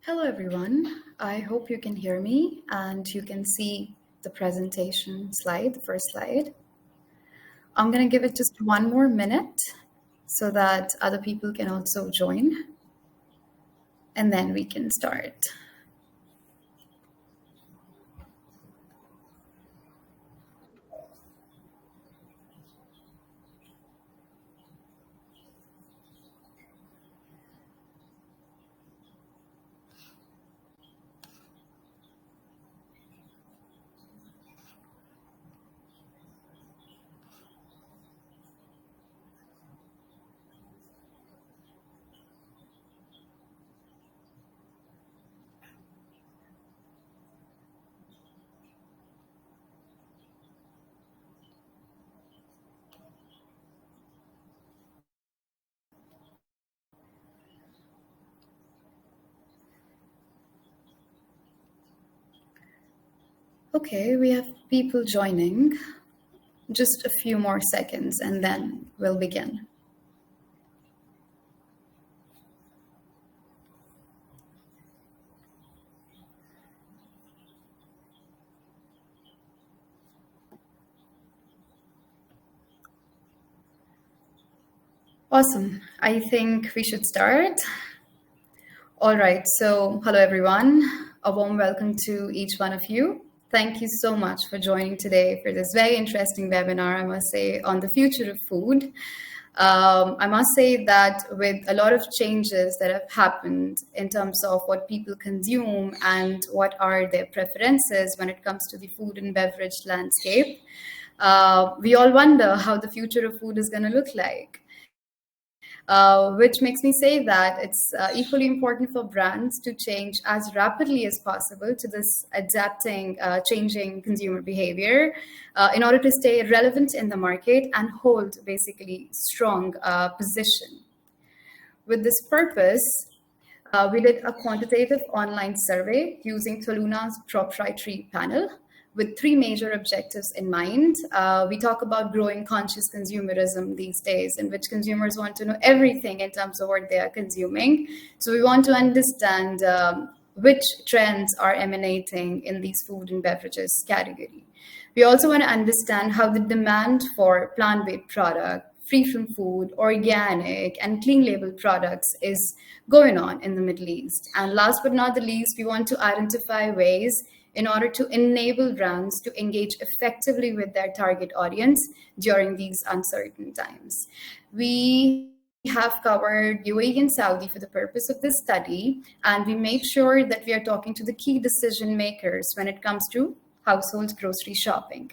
Hello, everyone. I hope you can hear me and you can see the presentation slide, the first slide. I'm going to give it just one more minute so that other people can also join, and then we can start. Okay, we have people joining. Just a few more seconds and then we'll begin. Awesome. I think we should start. All right. So, hello, everyone. A warm welcome to each one of you. Thank you so much for joining today for this very interesting webinar, I must say, on the future of food. I must say that with a lot of changes that have happened in terms of what people consume and what are their preferences when it comes to the food and beverage landscape, we all wonder how the future of food is going to look like. Which makes me say that it's equally important for brands to change as rapidly as possible to this changing consumer behavior in order to stay relevant in the market and hold basically strong position. With this purpose, we did a quantitative online survey using Toluna's proprietary panel with three major objectives in mind. We talk about growing conscious consumerism these days, in which consumers want to know everything in terms of what they are consuming. So we want to understand which trends are emanating in these food and beverages category. We also want to understand how the demand for plant-based product, free from food, organic, and clean label products is going on in the Middle East. And last but not the least, we want to identify ways in order to enable brands to engage effectively with their target audience during these uncertain times. We have covered UAE and Saudi for the purpose of this study, and we make sure that we are talking to the key decision makers when it comes to household grocery shopping.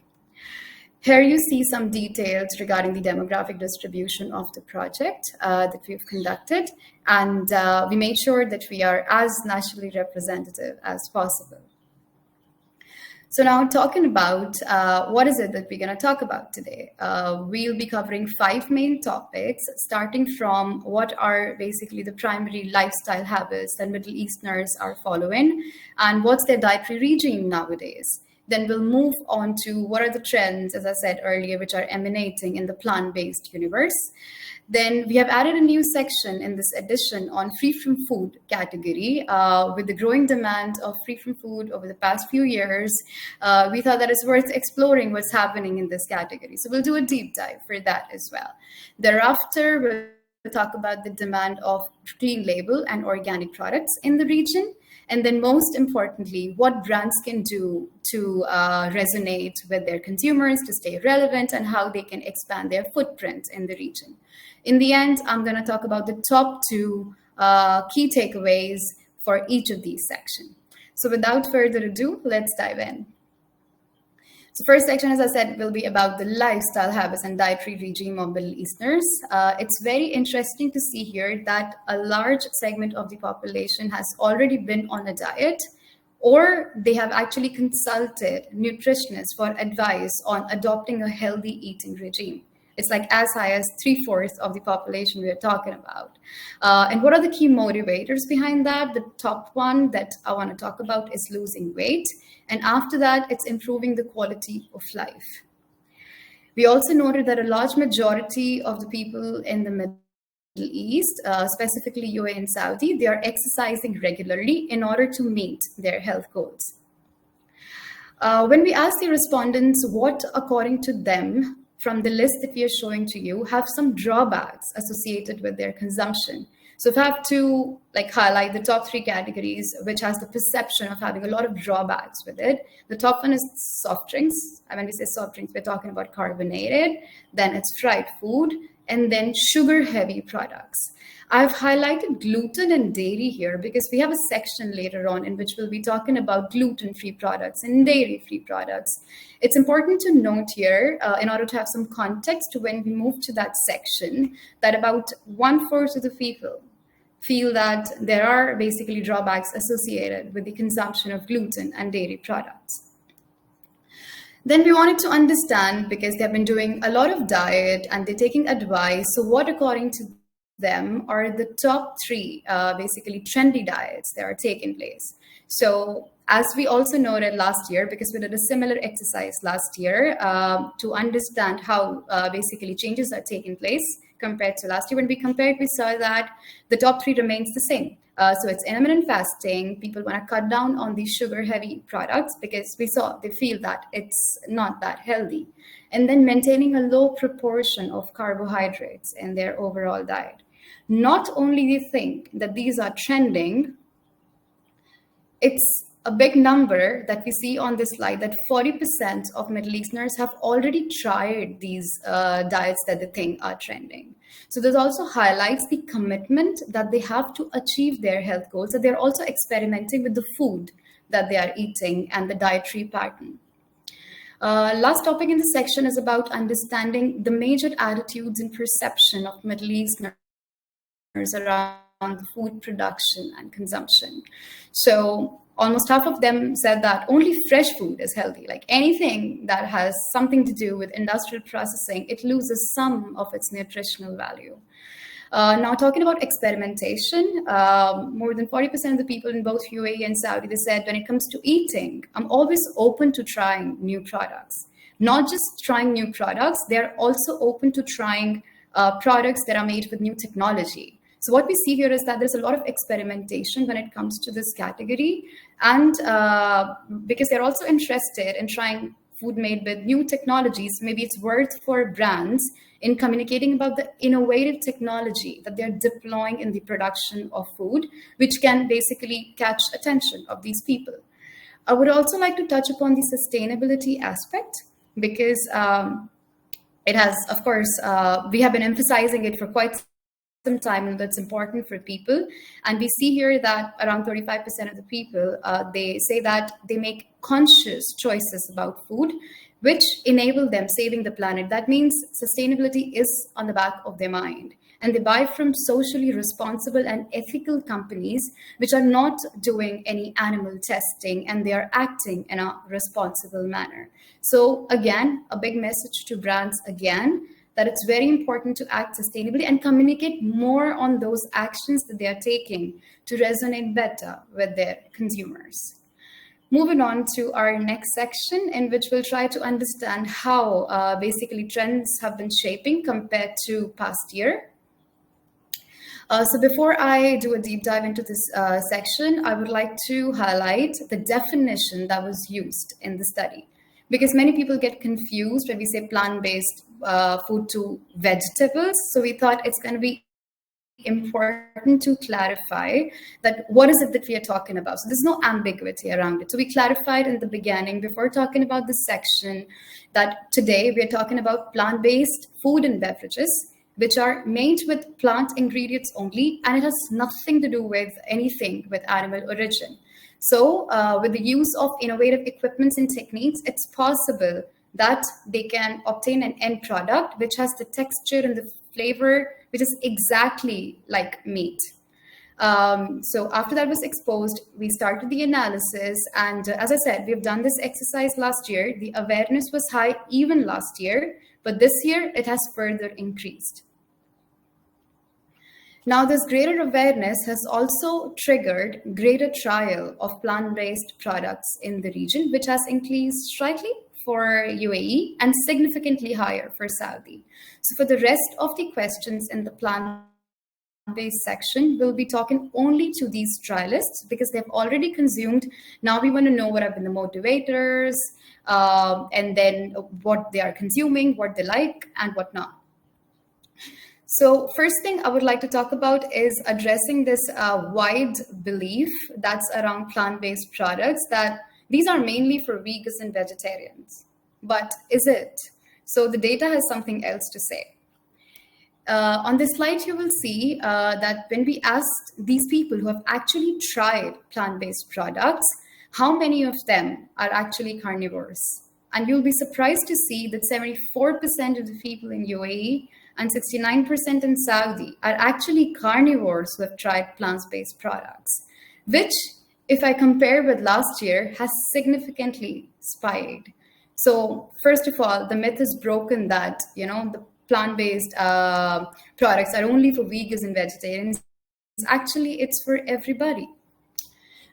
Here you see some details regarding the demographic distribution of the project that we've conducted, and we made sure that we are as nationally representative as possible. So now talking about what is it that we're going to talk about today. We'll be covering 5 main topics, starting from what are basically the primary lifestyle habits that Middle Easterners are following and what's their dietary regime nowadays. Then we'll move on to what are the trends, as I said earlier, which are emanating in the plant-based universe. Then we have added a new section in this edition on free from food category. With the growing demand of free from food over the past few years, we thought that it's worth exploring what's happening in this category. So we'll do a deep dive for that as well. Thereafter, we'll talk about the demand of clean label and organic products in the region. And then most importantly, what brands can do to resonate with their consumers, to stay relevant, and how they can expand their footprint in the region. In the end, I'm going to talk about the top 2 key takeaways for each of these sections. So without further ado, let's dive in. So first section, as I said, will be about the lifestyle habits and dietary regime of Middle Easterners. It's very interesting to see here that a large segment of the population has already been on a diet, or they have actually consulted nutritionists for advice on adopting a healthy eating regime. It's like as high as 3/4 of the population we are talking about. And what are the key motivators behind that? The top one that I want to talk about is losing weight. And after that, it's improving the quality of life. We also noted that a large majority of the people in the Middle East, specifically UAE and Saudi, they are exercising regularly in order to meet their health goals. When we ask the respondents what, according to them, from the list that we are showing to you, have some drawbacks associated with their consumption. So if I have to highlight the top 3 categories, which has the perception of having a lot of drawbacks with it, the top one is soft drinks. And when we say soft drinks, we're talking about carbonated, then it's fried food, and then sugar-heavy products. I've highlighted gluten and dairy here because we have a section later on in which we'll be talking about gluten-free products and dairy-free products. It's important to note here, in order to have some context when we move to that section, that about 1/4 of the people feel that there are basically drawbacks associated with the consumption of gluten and dairy products. Then we wanted to understand, because they've been doing a lot of diet and they're taking advice, so what, according to them, are the top 3 basically trendy diets that are taking place. So as we also noted last year, because we did a similar exercise last year to understand how basically changes are taking place compared to last year. When we compared, we saw that the top 3 remains the same. So it's intermittent fasting. People want to cut down on these sugar-heavy products because they feel that it's not that healthy. And then maintaining a low proportion of carbohydrates in their overall diet. Not only do you think that these are trending, it's a big number that we see on this slide that 40% of Middle Easterners have already tried these diets that they think are trending. So this also highlights the commitment that they have to achieve their health goals, that they're also experimenting with the food that they are eating and the dietary pattern. Last topic in this section is about understanding the major attitudes and perception of Middle Easterners around food production and consumption. So almost half of them said that only fresh food is healthy. Like anything that has something to do with industrial processing, it loses some of its nutritional value. Now, talking about experimentation, more than 40% of the people in both UAE and Saudi, they said, when it comes to eating, I'm always open to trying new products. Not just trying new products, they're also open to trying products that are made with new technology. So what we see here is that there's a lot of experimentation when it comes to this category. And because they're also interested in trying food made with new technologies, maybe it's worth for brands in communicating about the innovative technology that they're deploying in the production of food, which can basically catch attention of these people. I would also like to touch upon the sustainability aspect because it has, of course, we have been emphasizing it for quite some time, and that's important for people. And we see here that around 35% of the people, they say that they make conscious choices about food, which enable them saving the planet. That means sustainability is on the back of their mind. And they buy from socially responsible and ethical companies, which are not doing any animal testing, and they are acting in a responsible manner. So again, a big message to brands again, that it's very important to act sustainably and communicate more on those actions that they are taking to resonate better with their consumers. Moving on to our next section, in which we'll try to understand how basically trends have been shaping compared to past year. So before I do a deep dive into this section, I would like to highlight the definition that was used in the study. Because many people get confused when we say plant-based food to vegetables. So we thought it's going to be important to clarify that what is it that we are talking about. So there's no ambiguity around it. So we clarified in the beginning before talking about this section that today we are talking about plant-based food and beverages, which are made with plant ingredients only, and it has nothing to do with anything with animal origin. So with the use of innovative equipments and techniques, it's possible that they can obtain an end product which has the texture and the flavor which is exactly like meat. So after that was exposed, we started the analysis. And as I said, we've done this exercise last year. The awareness was high even last year, but this year it has further increased. Now, this greater awareness has also triggered greater trial of plant-based products in the region, which has increased slightly for UAE and significantly higher for Saudi. So for the rest of the questions in the plant plant-based section, we'll be talking only to these trialists because they've already consumed. Now we want to know what have been the motivators, and then what they are consuming, what they like, and what not. So first thing I would like to talk about is addressing this wide belief that's around plant-based products, that these are mainly for vegans and vegetarians. But is it? So the data has something else to say. On this slide, you will see that when we asked these people who have actually tried plant-based products, how many of them are actually carnivores? And you'll be surprised to see that 74% of the people in UAE and 69% in Saudi are actually carnivores who have tried plant-based products, which, if I compare with last year, has significantly spiked. So first of all, the myth is broken that, the plant-based products are only for vegans and vegetarians. Actually, it's for everybody.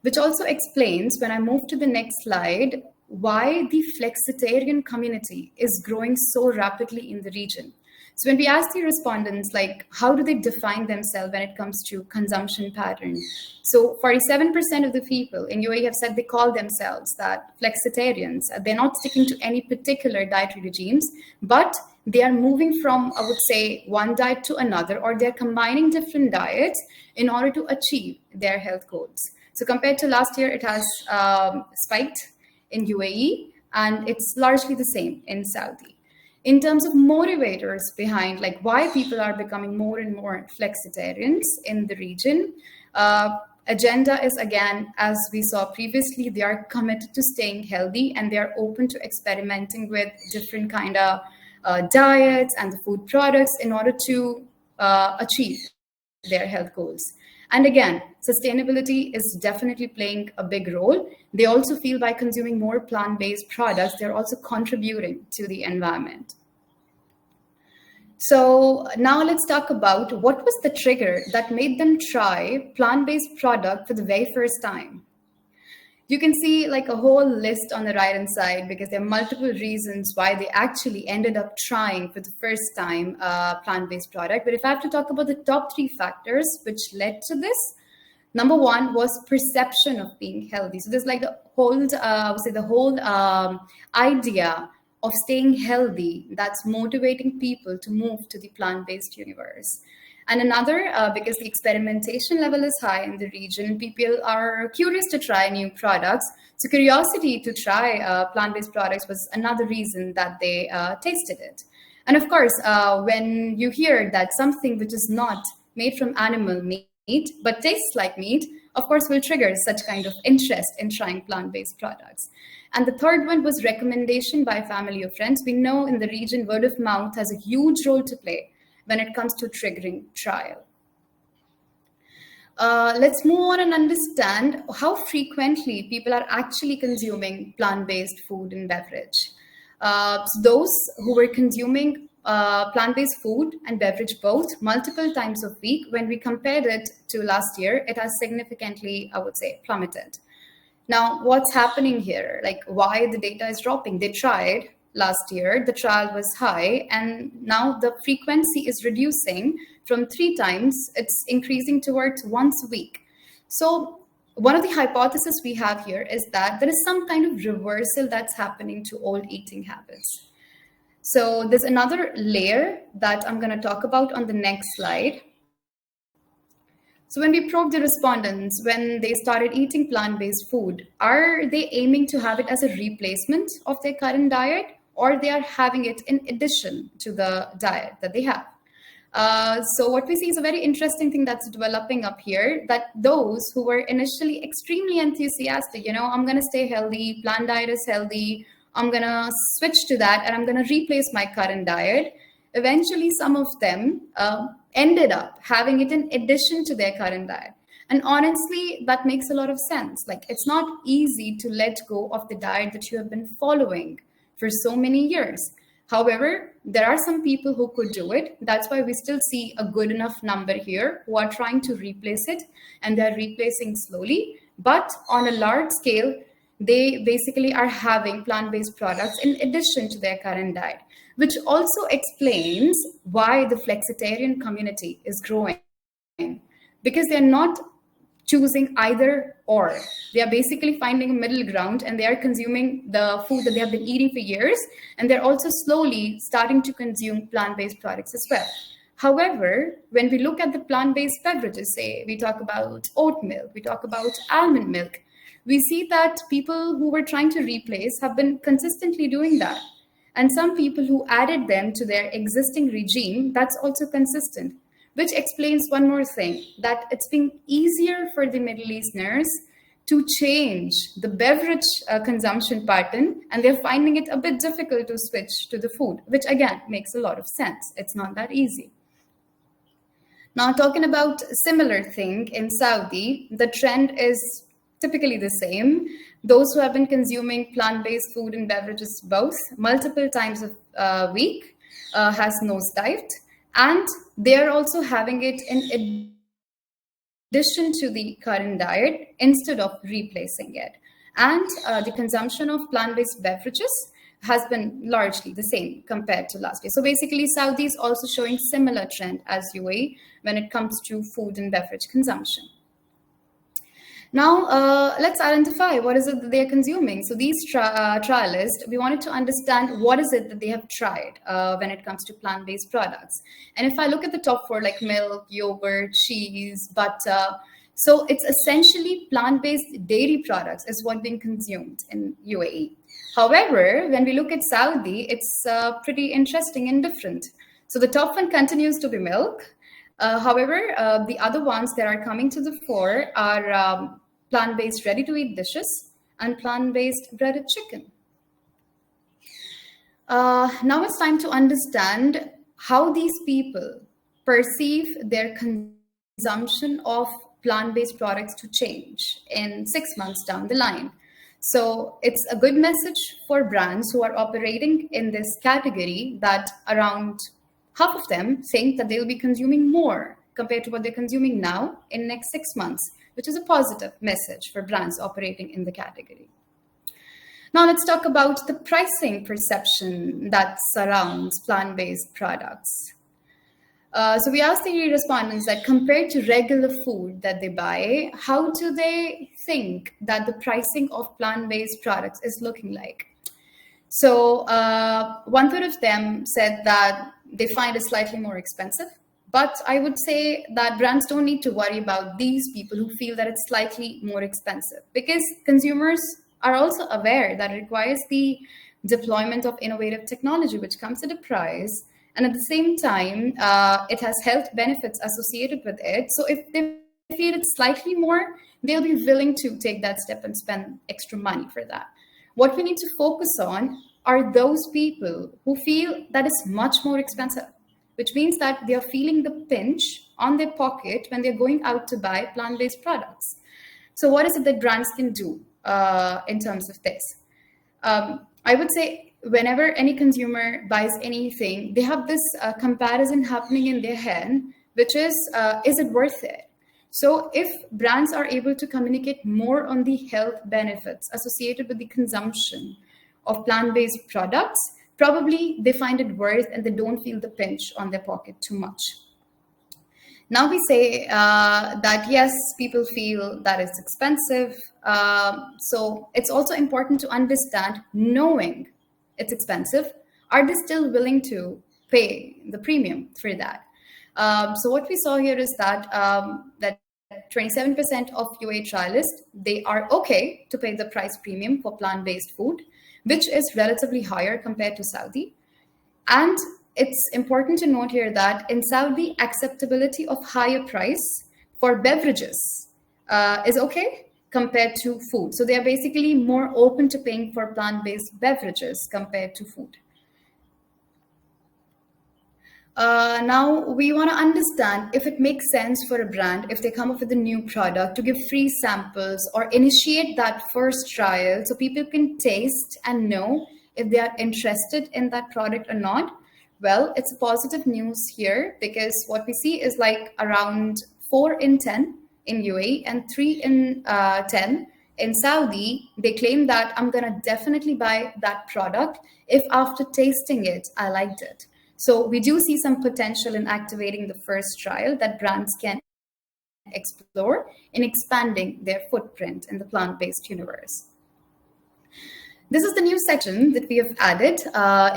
Which also explains, when I move to the next slide, why the flexitarian community is growing so rapidly in the region. So when we ask the respondents, like, how do they define themselves when it comes to consumption pattern? So 47% of the people in UAE have said they call themselves that flexitarians. They're not sticking to any particular dietary regimes, but they are moving from, I would say, one diet to another, or they're combining different diets in order to achieve their health goals. So compared to last year, it has spiked in UAE, and it's largely the same in Saudi. In terms of motivators behind, like, why people are becoming more and more flexitarians in the region, agenda is, again, as we saw previously, they are committed to staying healthy, and they are open to experimenting with different kind of diets and the food products in order to achieve their health goals. And again, sustainability is definitely playing a big role. They also feel by consuming more plant-based products, they're also contributing to the environment. So now let's talk about what was the trigger that made them try plant-based product for the very first time. You can see like a whole list on the right-hand side, because there are multiple reasons why they actually ended up trying for the first time plant-based product. But if I have to talk about the top 3 factors which led to this, number 1 was perception of being healthy. So there's like the whole, I would say the whole idea of staying healthy that's motivating people to move to the plant-based universe. And another, because the experimentation level is high in the region, people are curious to try new products. So curiosity to try plant-based products was another reason that they tasted it. And of course, when you hear that something which is not made from animal meat, but tastes like meat, of course will trigger such kind of interest in trying plant-based products. And the third one was recommendation by family or friends. We know in the region, word of mouth has a huge role to play when it comes to triggering trial. Let's move on and understand how frequently people are actually consuming plant-based food and beverage. So those who were consuming plant-based food and beverage both multiple times a week, when we compared it to last year, it has significantly, I would say, plummeted. Now, what's happening here? Like, why the data is dropping? They tried last year, the trial was high, and now the frequency is reducing from 3 times. It's increasing towards once a week. So one of the hypotheses we have here is that there is some kind of reversal that's happening to old eating habits. So there's another layer that I'm going to talk about on the next slide. So when we probed the respondents, when they started eating plant-based food, are they aiming to have it as a replacement of their current diet, or they are having it in addition to the diet that they have? So what we see is a very interesting thing that's developing up here, that those who were initially extremely enthusiastic, I'm going to stay healthy, plant diet is healthy, I'm going to switch to that, and I'm going to replace my current diet. Eventually, some of them ended up having it in addition to their current diet. And honestly, that makes a lot of sense. Like, it's not easy to let go of the diet that you have been following for so many years. However, there are some people who could do it. That's why we still see a good enough number here who are trying to replace it, and they're replacing slowly. But on a large scale, they basically are having plant-based products in addition to their current diet, which also explains why the flexitarian community is growing because they're not choosing either or. They are basically finding a middle ground, and they are consuming the food that they have been eating for years, and they're also slowly starting to consume plant-based products as well. However, when we look at the plant-based beverages, say we talk about oat milk, we talk about almond milk, we see that people who were trying to replace have been consistently doing that. And some people who added them to their existing regime, that's also consistent, which explains one more thing, that it's been easier for the Middle Easterners to change the beverage consumption pattern, and they're finding it a bit difficult to switch to the food, which again makes a lot of sense. It's not that easy. Now, talking about a similar thing in Saudi, the trend is typically the same. Those who have been consuming plant-based food and beverages both multiple times a week has nosedived, and they're also having it in addition to the current diet instead of replacing it. And the consumption of plant-based beverages has been largely the same compared to last year. So basically, Saudi is also showing similar trend as UAE when it comes to food and beverage consumption. Now, let's identify what is it that they're consuming. So these trialists, we wanted to understand what is it that they have tried when it comes to plant-based products. And if I look at the top four, like milk, yogurt, cheese, butter, so it's essentially plant-based dairy products is what being consumed in UAE. However, when we look at Saudi, it's pretty interesting and different. So the top one continues to be milk. However, the other ones that are coming to the fore are plant-based ready-to-eat dishes and plant-based breaded chicken. Now it's time to understand how these people perceive their consumption of plant-based products to change in 6 months down the line. So it's a good message for brands who are operating in this category, that around half of them think that they'll be consuming more compared to what they're consuming now in next 6 months, which is a positive message for brands operating in the category. Now let's talk about the pricing perception that surrounds plant-based products. So we asked the respondents that compared to regular food that they buy, how do they think that the pricing of plant-based products is looking like? So 1/3 of them said that they find it slightly more expensive. But I would say that brands don't need to worry about these people who feel that it's slightly more expensive, because consumers are also aware that it requires the deployment of innovative technology, which comes at a price. And at the same time, it has health benefits associated with it. So if they feel it's slightly more, they'll be willing to take that step and spend extra money for that. What we need to focus on are those people who feel that it's much more expensive, which means that they are feeling the pinch on their pocket when they're going out to buy plant-based products. So what is it that brands can do in terms of this? I would say whenever any consumer buys anything, they have this comparison happening in their head, which is it worth it? So if brands are able to communicate more on the health benefits associated with the consumption of plant-based products, probably they find it worth and they don't feel the pinch on their pocket too much. Now we say that yes, people feel that it's expensive. So it's also important to understand, knowing it's expensive, are they still willing to pay the premium for that? So what we saw here is that that 27% of UAE trialists, they are okay to pay the price premium for plant-based food, which is relatively higher compared to Saudi. And it's important to note here that in Saudi, acceptability of higher price for beverages is okay compared to food. So they are basically more open to paying for plant-based beverages compared to food. Now we want to understand if it makes sense for a brand, if they come up with a new product, to give free samples or initiate that first trial so people can taste and know if they are interested in that product or not. Well, it's a positive news here, because what we see is like around 4 in 10 in UAE and 3 in 10 in Saudi, they claim that I'm going to definitely buy that product if after tasting it, I liked it. So we do see some potential in activating the first trial that brands can explore in expanding their footprint in the plant-based universe. This is the new section that we have added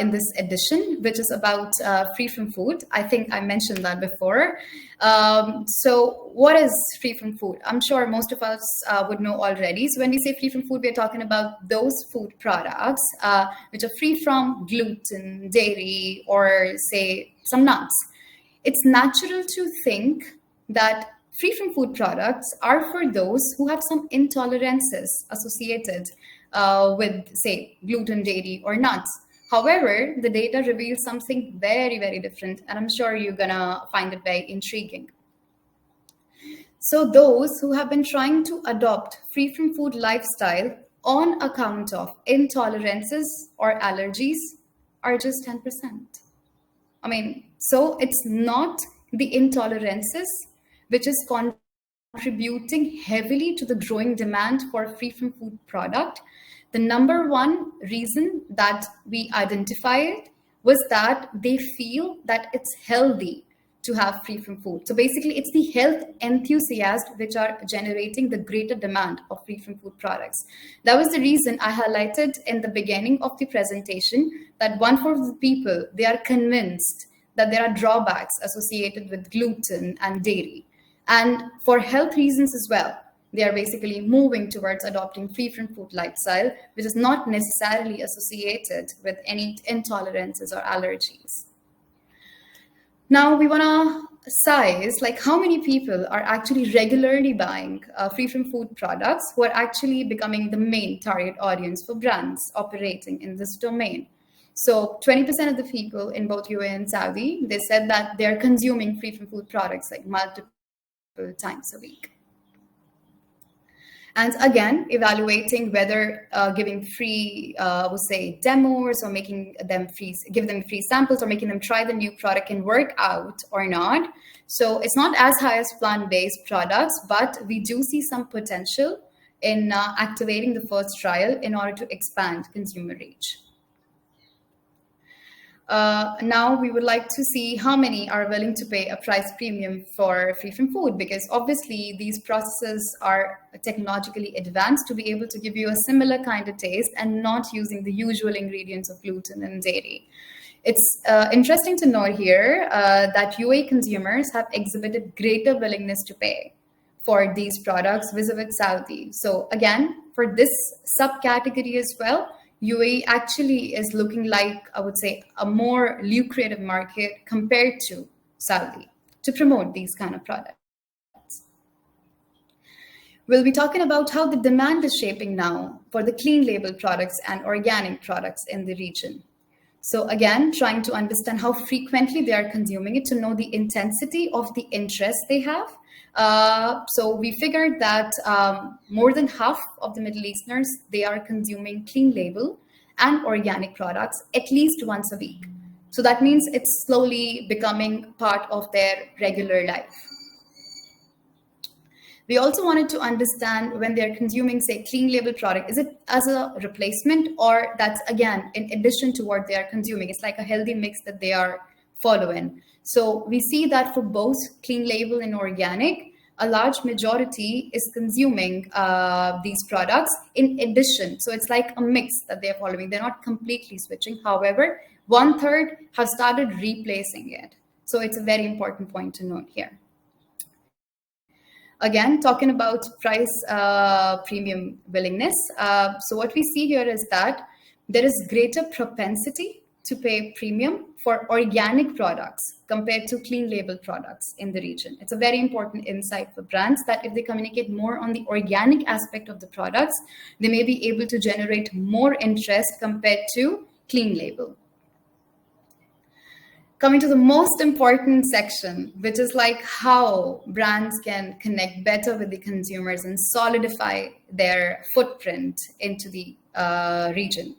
in this edition, which is about free from food. I think I mentioned that before. So what is free from food? I'm sure most of us would know already. So when we say free from food, we're talking about those food products which are free from gluten, dairy, or say some nuts. It's natural to think that free from food products are for those who have some intolerances associated with, say, gluten, dairy, or nuts. However, the data reveals something very, very different, and I'm sure you're gonna find it very intriguing. So those who have been trying to adopt free from food lifestyle on account of intolerances or allergies are just 10%. I mean, so it's not the intolerances which is contributing heavily to the growing demand for free from food product. The number one reason that we identified was that they feel that it's healthy to have free from food. So basically, it's the health enthusiasts which are generating the greater demand of free from food products. That was the reason I highlighted in the beginning of the presentation that 1/4 of the people, they are convinced that there are drawbacks associated with gluten and dairy. And for health reasons as well, they are basically moving towards adopting free from food lifestyle, which is not necessarily associated with any intolerances or allergies. Now we want to size like how many people are actually regularly buying free from food products who are actually becoming the main target audience for brands operating in this domain. So 20% of the people in both UAE and Saudi, they said that they're consuming free from food products like multiple times a week. And again, evaluating whether giving free, we'll say, demos or making them give them free samples or making them try the new product can work out or not. So it's not as high as plant-based products, but we do see some potential in activating the first trial in order to expand consumer reach. Now we would like to see how many are willing to pay a price premium for free from food, because obviously these processes are technologically advanced to be able to give you a similar kind of taste and not using the usual ingredients of gluten and dairy. It's interesting to note here that UAE consumers have exhibited greater willingness to pay for these products vis-a-vis Saudi. So again, for this subcategory as well, UAE actually is looking like, I would say, a more lucrative market compared to Saudi to promote these kind of products. We'll be talking about how the demand is shaping now for the clean label products and organic products in the region. So again, trying to understand how frequently they are consuming it to know the intensity of the interest they have. So we figured that more than half of the Middle Easterners, they are consuming clean label and organic products at least once a week. So that means it's slowly becoming part of their regular life. We also wanted to understand when they're consuming, say, clean label product, is it as a replacement or that's, again, in addition to what they are consuming? It's like a healthy mix that they are following. So we see that for both clean label and organic, a large majority is consuming these products in addition. So it's like a mix that they're following. They're not completely switching. However, 1/3 have started replacing it. So it's a very important point to note here. Again, talking about price premium willingness. So what we see here is that there is greater propensity to pay premium for organic products compared to clean label products in the region. It's a very important insight for brands that if they communicate more on the organic aspect of the products, they may be able to generate more interest compared to clean label. Coming to the most important section, which is like how brands can connect better with the consumers and solidify their footprint into the region.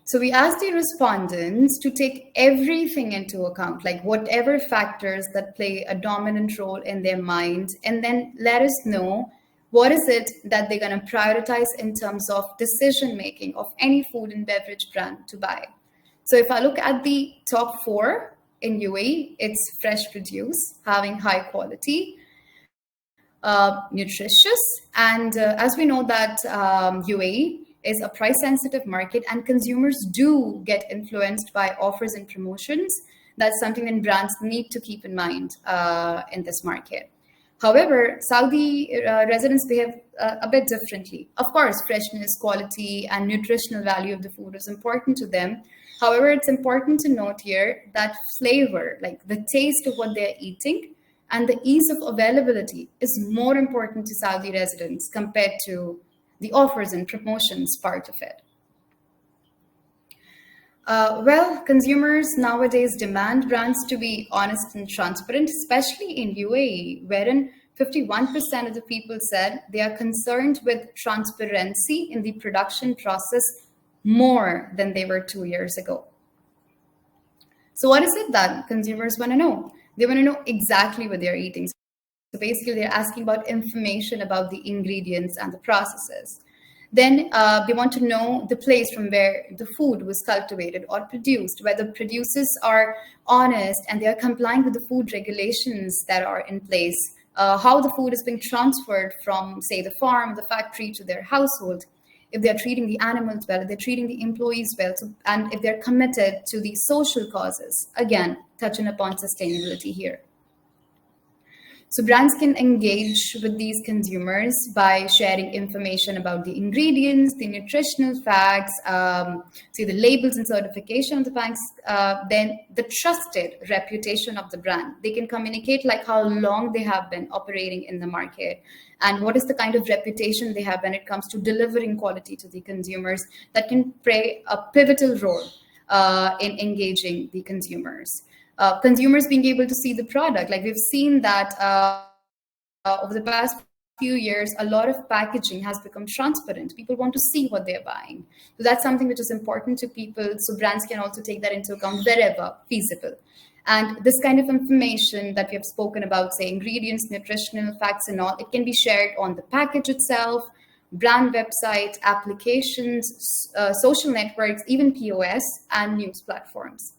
So we asked the respondents to take everything into account, like whatever factors that play a dominant role in their mind, and then let us know what is it that they're going to prioritize in terms of decision-making of any food and beverage brand to buy. So if I look at the top 4 in UAE, it's fresh produce, having high quality, nutritious. And as we know that UAE is a price sensitive market and consumers do get influenced by offers and promotions. That's something that brands need to keep in mind in this market. However, Saudi residents behave a bit differently. Of course, freshness, quality, and nutritional value of the food is important to them. However, it's important to note here that flavor, like the taste of what they're eating, and the ease of availability is more important to Saudi residents compared to the offers and promotions part of it. Well, consumers nowadays demand brands to be honest and transparent, especially in UAE, wherein 51% of the people said they are concerned with transparency in the production process more than they were 2 years ago. So what is it that consumers want to know? They want to know exactly what they're eating. So basically, they're asking about information about the ingredients and the processes. Then they want to know the place from where the food was cultivated or produced, whether producers are honest and they are complying with the food regulations that are in place, how the food is being transferred from, say, the farm, the factory to their household, if they're treating the animals well, if they're treating the employees well, and if they're committed to the social causes. Again, touching upon sustainability here. So brands can engage with these consumers by sharing information about the ingredients, the nutritional facts, say the labels and certification of the facts, then the trusted reputation of the brand. They can communicate like how long they have been operating in the market and what is the kind of reputation they have when it comes to delivering quality to the consumers that can play a pivotal role in engaging the consumers. Consumers being able to see the product. Like we've seen that over the past few years, a lot of packaging has become transparent. People want to see what they're buying. So that's something which is important to people. So brands can also take that into account wherever feasible. And this kind of information that we have spoken about, say ingredients, nutritional facts and all, it can be shared on the package itself, brand website, applications, social networks, even POS and news platforms.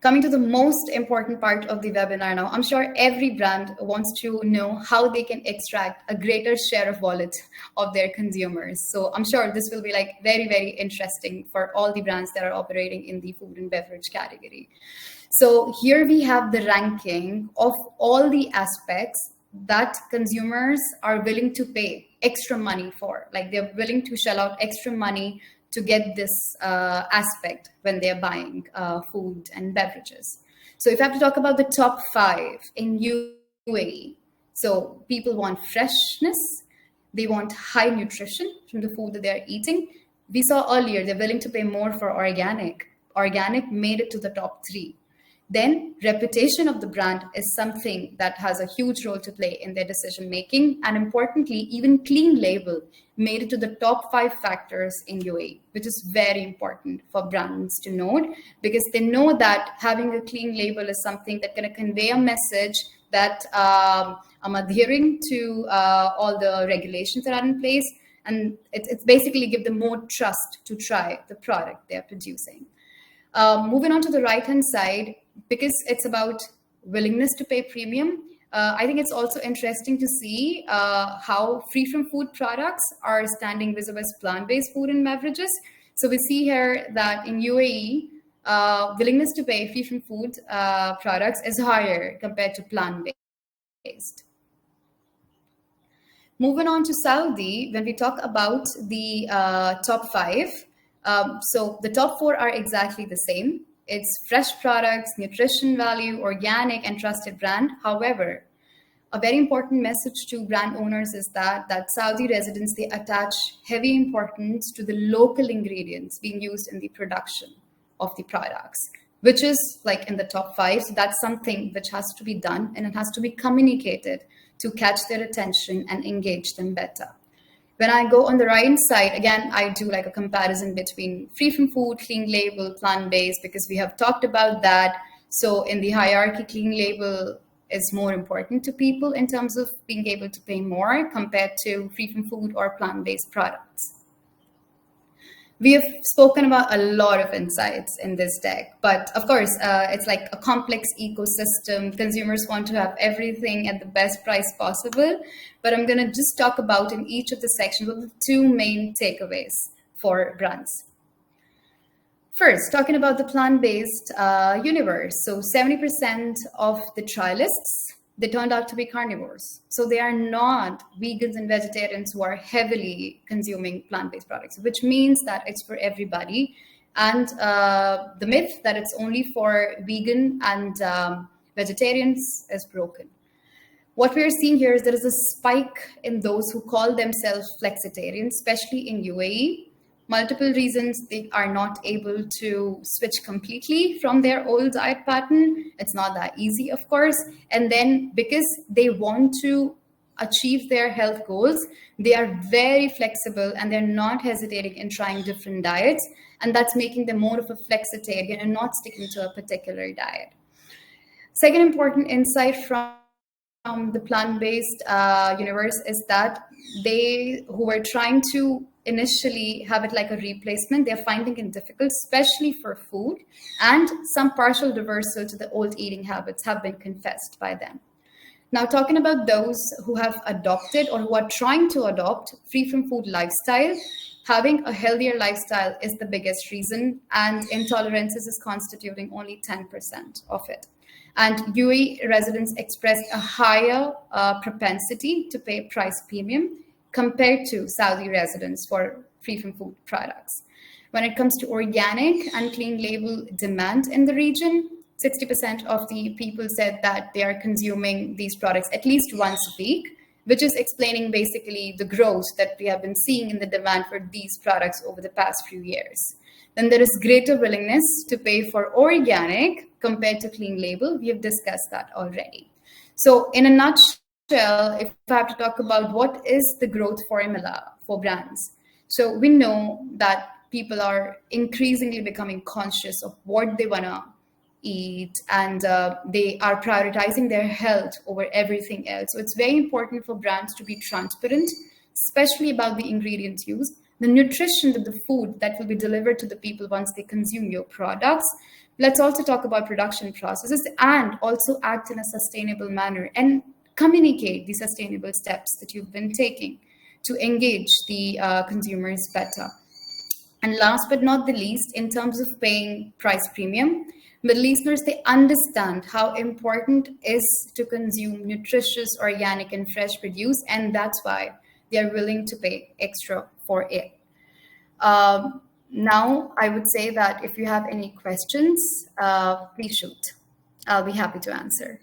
Coming to the most important part of the webinar now, I'm sure every brand wants to know how they can extract a greater share of wallet of their consumers. So I'm sure this will be like very, very interesting for all the brands that are operating in the food and beverage category. So here we have the ranking of all the aspects that consumers are willing to pay extra money for. Like they're willing to shell out extra money to get this aspect when they're buying food and beverages. So if I have to talk about the top 5 in UAE, so people want freshness, they want high nutrition from the food that they're eating. We saw earlier, they're willing to pay more for organic. Organic made it to the top 3. Then reputation of the brand is something that has a huge role to play in their decision making. And importantly, even clean label made it to the top 5 factors in UAE, which is very important for brands to note because they know that having a clean label is something that's going to convey a message that I'm adhering to all the regulations that are in place. And it's basically give them more trust to try the product they're producing. Moving on to the right-hand side, because it's about willingness to pay premium, I think it's also interesting to see how free from food products are standing vis-a-vis plant-based food and beverages. So we see here that in UAE, willingness to pay free from food products is higher compared to plant-based. Moving on to Saudi, when we talk about the top 5, so the top 4 are exactly the same. It's fresh products, nutrition value, organic, and trusted brand. However, a very important message to brand owners is that Saudi residents, they attach heavy importance to the local ingredients being used in the production of the products, which is like in the top 5. So that's something which has to be done and it has to be communicated to catch their attention and engage them better. When I go on the right side, again, I do like a comparison between free from food, clean label, plant-based, because we have talked about that. So in the hierarchy, clean label is more important to people in terms of being able to pay more compared to free from food or plant-based products. We have spoken about a lot of insights in this deck, but of course, it's like a complex ecosystem. Consumers want to have everything at the best price possible. But I'm going to just talk about in each of the sections what the two main takeaways for brands. First, talking about the plant-based universe. So 70% of the trialists, they turned out to be carnivores. So they are not vegans and vegetarians who are heavily consuming plant-based products, which means that it's for everybody. And the myth that it's only for vegan and vegetarians is broken. What we're seeing here is there is a spike in those who call themselves flexitarians, especially in UAE. Multiple reasons they are not able to switch completely from their old diet pattern. It's not that easy, of course. And then because they want to achieve their health goals, they are very flexible and they're not hesitating in trying different diets. And that's making them more of a flexitarian and not sticking to a particular diet. Second important insight from the plant-based universe is that they who were trying to initially have it like a replacement, they're finding it difficult, especially for food, and some partial reversal to the old eating habits have been confessed by them. Now, talking about those who have adopted or who are trying to adopt free from food lifestyle, having a healthier lifestyle is the biggest reason, and intolerances is constituting only 10% of it. And UAE residents expressed a higher propensity to pay price premium compared to Saudi residents for free from food products. When it comes to organic and clean label demand in the region, 60% of the people said that they are consuming these products at least once a week, which is explaining basically the growth that we have been seeing in the demand for these products over the past few years. Then there is greater willingness to pay for organic compared to clean label. We have discussed that already. So in a nutshell, if I have to talk about what is the growth formula for brands. So we know that people are increasingly becoming conscious of what they want to eat, and they are prioritizing their health over everything else. So it's very important for brands to be transparent, especially about the ingredients used, the nutrition of the food that will be delivered to the people once they consume your products. Let's also talk about production processes and also act in a sustainable manner and communicate the sustainable steps that you've been taking to engage the consumers better. And last but not the least, in terms of paying price premium, Middle Easterners, they understand how important it is to consume nutritious, organic, and fresh produce, and that's why they are willing to pay extra for it. Now, I would say that if you have any questions, please shoot. I'll be happy to answer.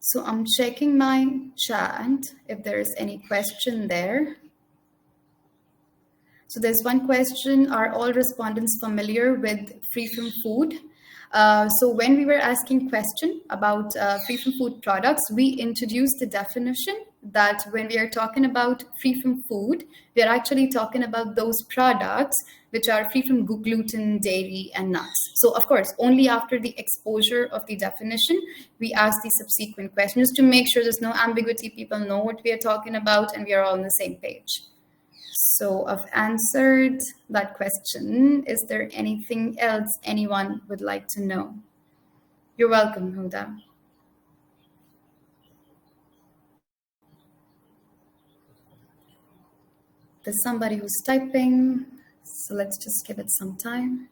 So I'm checking my chat if there is any question there. So there's one question, are all respondents familiar with free from food? So when we were asking question about free from food products, we introduced the definition that when we are talking about free from food, we are actually talking about those products which are free from gluten, dairy, and nuts. So of course, only after the exposure of the definition, we ask the subsequent questions to make sure there's no ambiguity, people know what we are talking about, and we are all on the same page. So I've answered that question. Is there anything else anyone would like to know? You're welcome, Huda. There's somebody who's typing, so let's just give it some time.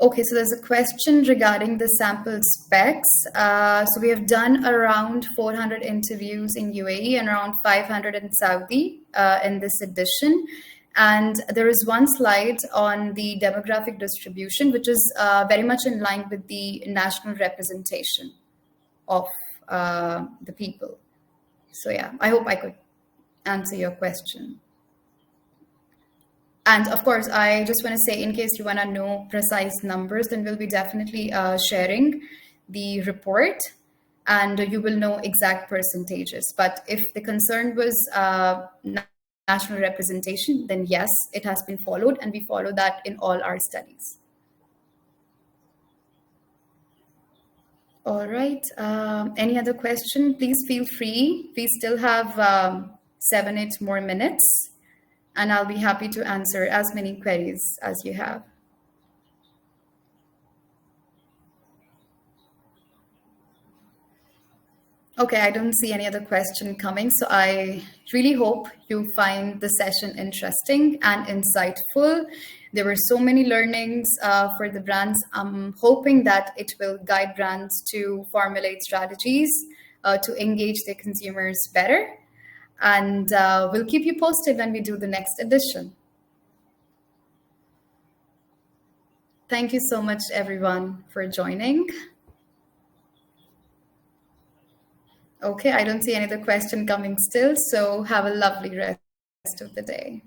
Okay, so there's a question regarding the sample specs. So we have done around 400 interviews in UAE and around 500 in Saudi in this edition. And there is one slide on the demographic distribution, which is very much in line with the national representation of the people. So yeah, I hope I could answer your question. And of course, I just want to say, in case you want to know precise numbers, then we'll be definitely sharing the report and you will know exact percentages. But if the concern was national representation, then yes, it has been followed, and we follow that in all our studies. All right. Any other question? Please feel free. We still have 7, 8 more minutes, and I'll be happy to answer as many queries as you have. Okay, I don't see any other question coming. So I really hope you find the session interesting and insightful. There were so many learnings for the brands. I'm hoping that it will guide brands to formulate strategies to engage their consumers better. And we'll keep you posted when we do the next edition. Thank you so much, everyone, for joining. Okay, I don't see any other question coming still, so have a lovely rest of the day.